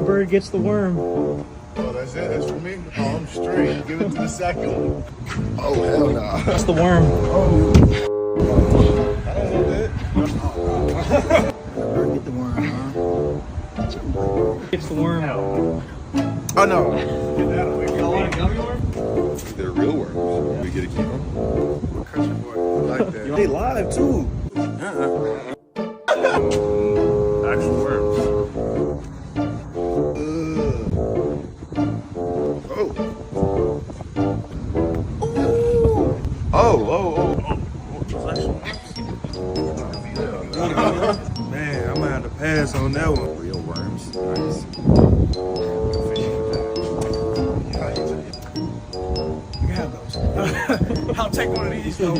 Bird gets the worm. Oh, that's it. That's for me. Oh, I'm straight. Give it to the second one. Oh, hell no. Nah. That's the worm. Oh. I don't want that. Bird get the worm, huh? Gets the worm. Oh, no. Get that away. You want a gummy worm? They're real worms. We get to keep them. Country boy. I like that. They live, too. Actual worms. Man, I'm gonna have to pass on that one. Real worms. Nice. You can have those. I'll take one of these though.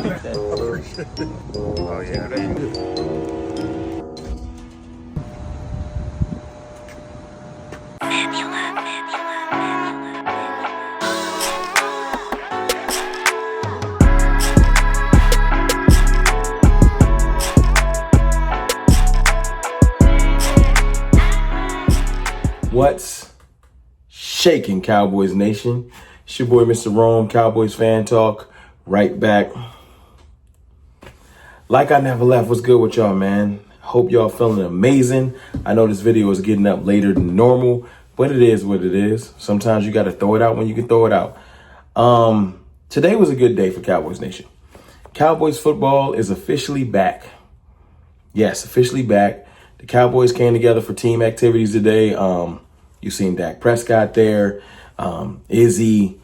Oh yeah, they good. What's shaking, Cowboys Nation? It's your boy, Mr. Rome, Cowboys Fan Talk, right back. Like I never left, what's good with y'all, man? Hope y'all feeling amazing. I know this video is getting up later than normal, but it is what it is. Sometimes you got to throw it out when you can throw it out. Today was a good day for Cowboys Nation. Cowboys football is officially back. Yes, officially back. The Cowboys came together for team activities today. You've seen Dak Prescott there, Izzy,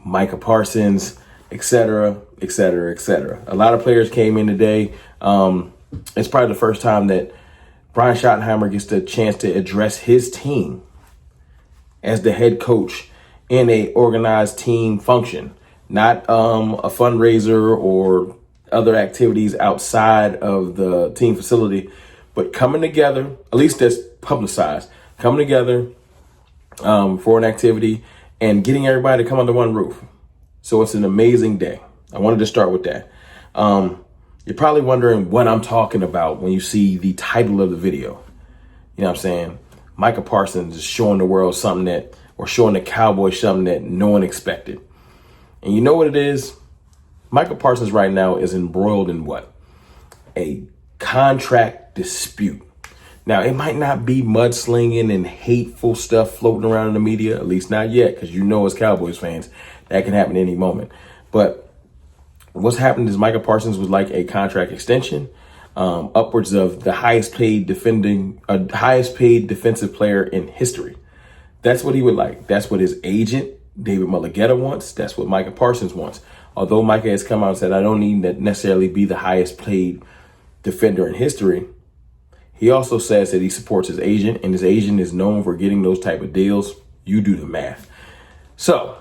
Micah Parsons, etc., etc., etc. A lot of players came in today. It's probably the first time that Brian Schottenheimer gets the chance to address his team as the head coach in a organized team function, not a fundraiser or other activities outside of the team facility, but coming together, at least that's publicized, coming together for an activity and getting everybody to come under one roof. So it's an amazing day. I wanted to start with that. You're probably wondering what I'm talking about when you see the title of the video. You know what I'm saying? Micah Parsons is showing the world something that, or showing the Cowboys something that no one expected. And you know what it is? Micah Parsons right now is embroiled in what? A contract dispute. Now, it might not be mudslinging and hateful stuff floating around in the media, at least not yet, because you know as Cowboys fans, that can happen any moment. But what's happened is Micah Parsons was like a contract extension, upwards of the highest paid defensive player in history. That's what he would like. That's what his agent, David Mulligetta, wants. That's what Micah Parsons wants. Although Micah has come out and said, I don't need to necessarily be the highest paid defender in history, he also says that he supports his agent, and his agent is known for getting those type of deals. You do the math. So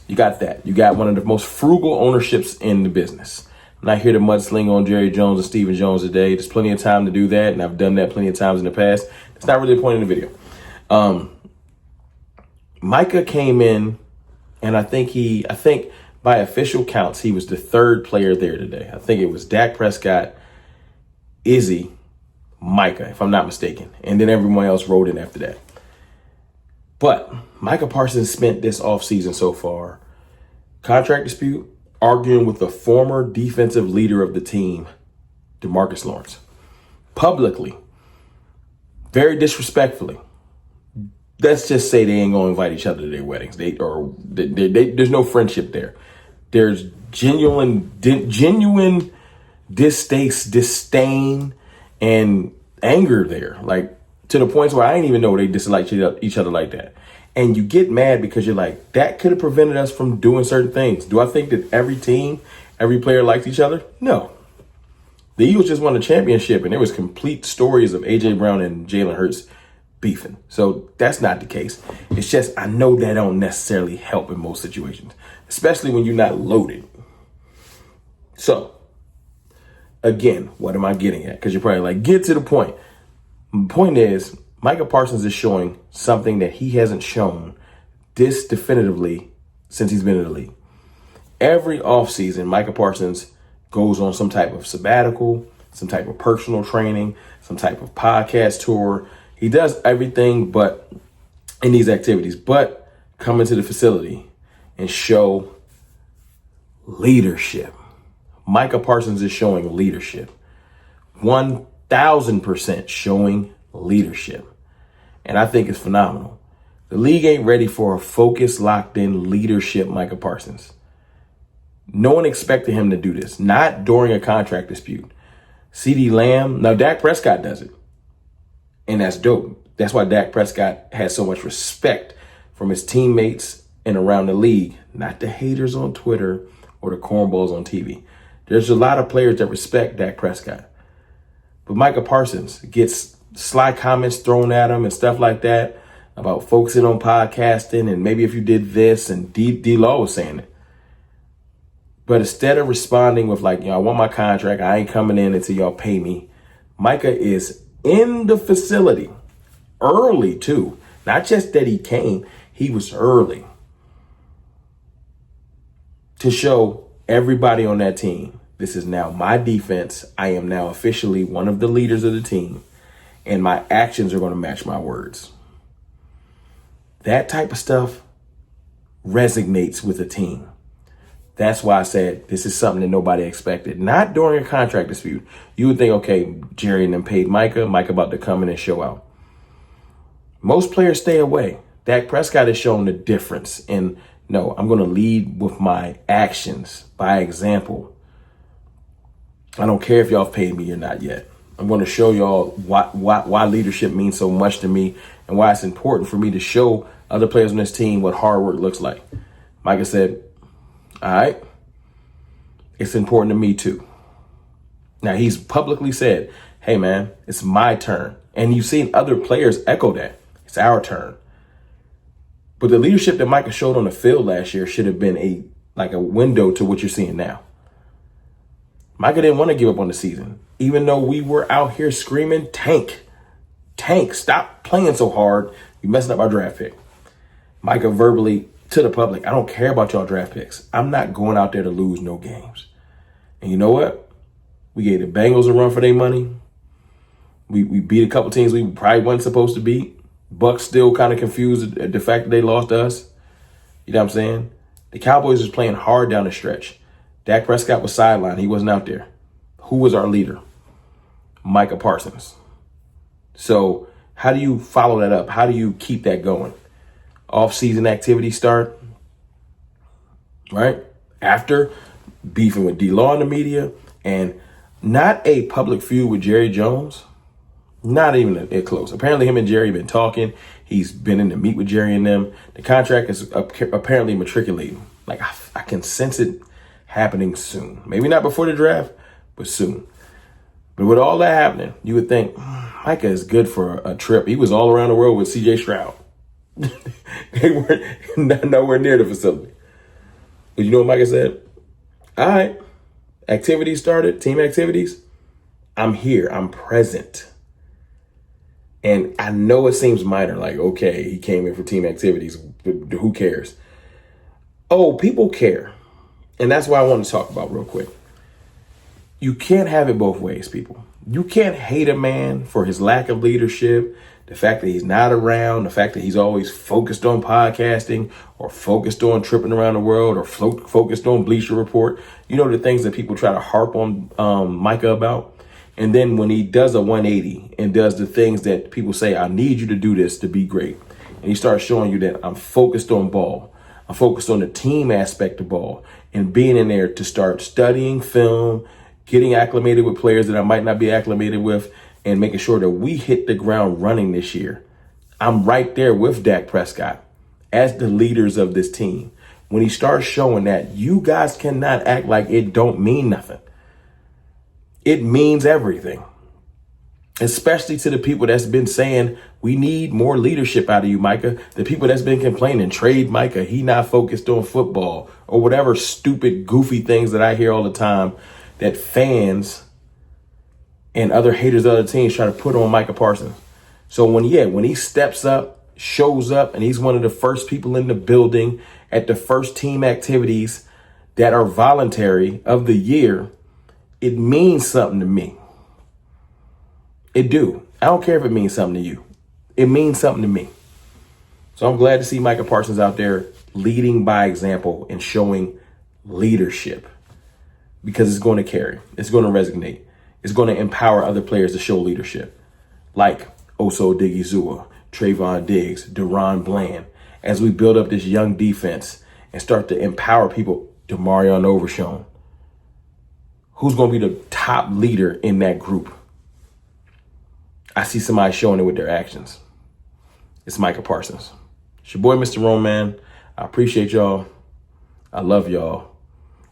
you got that. You got one of the most frugal ownerships in the business. I'm not here to mudsling on Jerry Jones and Stephen Jones today. There's plenty of time to do that, and I've done that plenty of times in the past. It's not really the point of the video. Micah came in, and I think by official counts, he was the third player there today. I think it was Dak Prescott, Izzy, Micah, if I'm not mistaken. And then everyone else rolled in after that. But Micah Parsons spent this offseason so far, contract dispute, arguing with the former defensive leader of the team, DeMarcus Lawrence, publicly, very disrespectfully. Let's just say they ain't gonna invite each other to their weddings. There's no friendship there. There's genuine disdain, and anger there, like to the points where I didn't even know they disliked each other like that. And you get mad because you're like, that could have prevented us from doing certain things. Do I think that every team, every player likes each other? No. The Eagles just won a championship, and there was complete stories of A.J. Brown and Jalen Hurts beefing. So that's not the case. It's just I know that don't necessarily help in most situations, especially when you're not loaded. So again, what am I getting at? Because you're probably like, get to the point. The point is, Micah Parsons is showing something that he hasn't shown this definitively since he's been in the league. Every offseason, Micah Parsons goes on some type of sabbatical, some type of personal training, some type of podcast tour. He does everything but in these activities, but come into the facility and show leadership. Micah Parsons is showing leadership. 1,000% showing leadership. And I think it's phenomenal. The league ain't ready for a focused, locked in leadership Micah Parsons. No one expected him to do this, not during a contract dispute. CeeDee Lamb, now Dak Prescott does it. And that's dope. That's why Dak Prescott has so much respect from his teammates and around the league, not the haters on Twitter or the cornballs on TV. There's a lot of players that respect Dak Prescott. But Micah Parsons gets sly comments thrown at him and stuff like that about focusing on podcasting and maybe if you did this, and D-Law was saying it. But instead of responding with like, I want my contract, I ain't coming in until y'all pay me, Micah is in the facility early too. Not just that he came, he was early to show everybody on that team, this is now my defense. I am now officially one of the leaders of the team, and my actions are going to match my words. That type of stuff resonates with a team. That's why I said this is something that nobody expected. Not during a contract dispute. You would think, okay, Jerry and them paid Micah. Micah about to come in and show out. Most players stay away. Dak Prescott has shown the difference in, no, I'm going to lead with my actions, by example. I don't care if y'all have paid me or not yet. I'm going to show y'all why leadership means so much to me and why it's important for me to show other players on this team what hard work looks like. Micah said, all right, it's important to me too. Now, he's publicly said, hey, man, it's my turn. And you've seen other players echo that. It's our turn. But the leadership that Micah showed on the field last year should have been a window to what you're seeing now. Micah didn't want to give up on the season, even though we were out here screaming, tank, stop playing so hard. You messing up our draft pick. Micah verbally to the public, I don't care about y'all draft picks. I'm not going out there to lose no games. And you know what? We gave the Bengals a run for their money. We beat a couple teams we probably wasn't supposed to beat. Bucks still kind of confused at the fact that they lost to us. You know what I'm saying? The Cowboys was playing hard down the stretch. Dak Prescott was sidelined. He wasn't out there. Who was our leader? Micah Parsons. So how do you follow that up? How do you keep that going? Off-season activities start, right? After beefing with D-Law in the media and not a public feud with Jerry Jones. Not even a close. Apparently him and Jerry have been talking. He's been in the meet with Jerry and them. The contract is apparently matriculating. Like I can sense it happening soon. Maybe not before the draft, but soon. But with all that happening, you would think Micah is good for a trip. He was all around the world with CJ Stroud. They weren't nowhere near the facility. But you know what Micah said? All right, activities started, team activities. I'm here. I'm present. And I know it seems minor, like, okay, he came in for team activities, but who cares? Oh, people care. And that's why I want to talk about real quick. You can't have it both ways, people. You can't hate a man for his lack of leadership, the fact that he's not around, the fact that he's always focused on podcasting or focused on tripping around the world or focused on Bleacher Report. You know, the things that people try to harp on Micah about. And then when he does a 180 and does the things that people say, I need you to do this to be great. And he starts showing you that I'm focused on ball. I'm focused on the team aspect of ball and being in there to start studying film, getting acclimated with players that I might not be acclimated with, and making sure that we hit the ground running this year. I'm right there with Dak Prescott as the leaders of this team. When he starts showing that, you guys cannot act like it don't mean nothing. It means everything, especially to the people that's been saying, we need more leadership out of you, Micah. The people that's been complaining, trade Micah, he not focused on football, or whatever stupid, goofy things that I hear all the time that fans and other haters of other teams try to put on Micah Parsons. So when he steps up, shows up, and he's one of the first people in the building at the first team activities that are voluntary of the year, it means something to me. It do. I don't care if it means something to you. It means something to me. So I'm glad to see Micah Parsons out there leading by example and showing leadership, because it's going to carry. It's going to resonate. It's going to empower other players to show leadership, like Oso Digizua, Trayvon Diggs, Deron Bland, as we build up this young defense and start to empower people. Demarion Overshown. Who's going to be the top leader in that group? I see somebody showing it with their actions. It's Micah Parsons. It's your boy, Mr. Roman. I appreciate y'all. I love y'all.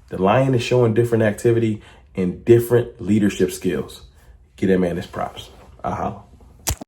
The Lion is showing different activity and different leadership skills. Get that man his props. Holla.